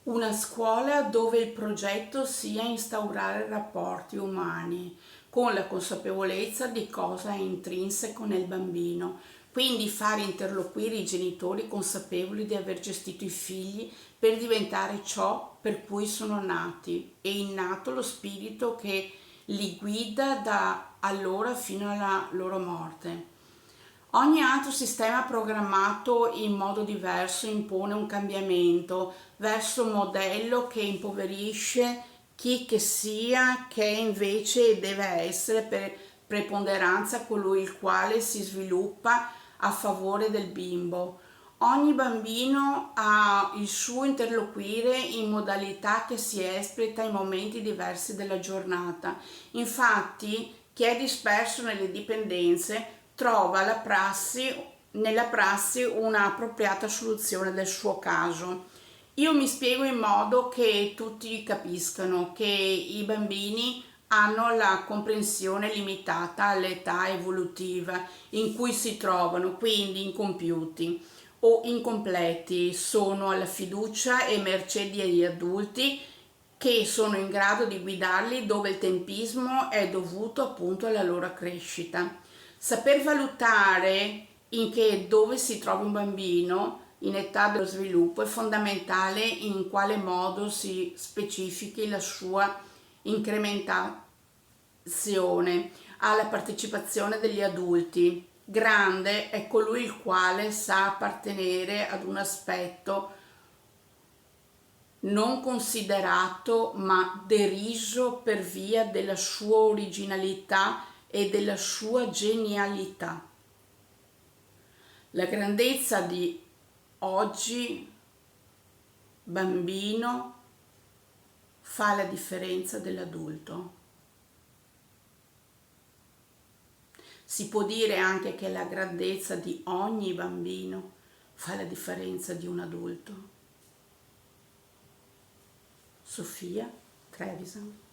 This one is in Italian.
Una scuola dove il progetto sia instaurare rapporti umani con la consapevolezza di cosa è intrinseco nel bambino, quindi fare interloquire i genitori consapevoli di aver gestito i figli per diventare ciò per cui sono nati e innato lo spirito che li guida da allora fino alla loro morte. Ogni altro sistema programmato in modo diverso impone un cambiamento verso un modello che impoverisce chi che sia, che invece deve essere per preponderanza colui il quale si sviluppa a favore del bimbo. Ogni bambino ha il suo interloquire in modalità che si espleta in momenti diversi della giornata. Infatti, chi è disperso nelle dipendenze trova nella prassi una appropriata soluzione del suo caso. Io mi spiego in modo che tutti capiscano che i bambini hanno la comprensione limitata all'età evolutiva in cui si trovano, quindi incompiuti o incompleti, sono alla fiducia e mercé degli adulti che sono in grado di guidarli dove il tempismo è dovuto appunto alla loro crescita. Saper valutare in che e dove si trova un bambino in età dello sviluppo è fondamentale in quale modo si specifichi la sua incrementazione alla partecipazione degli adulti. Grande è colui il quale sa appartenere ad un aspetto non considerato ma deriso per via della sua originalità e della sua genialità. La grandezza di oggi bambino fa la differenza dell'adulto. Si può dire anche che la grandezza di ogni bambino fa la differenza di un adulto. Sofia Trevisan.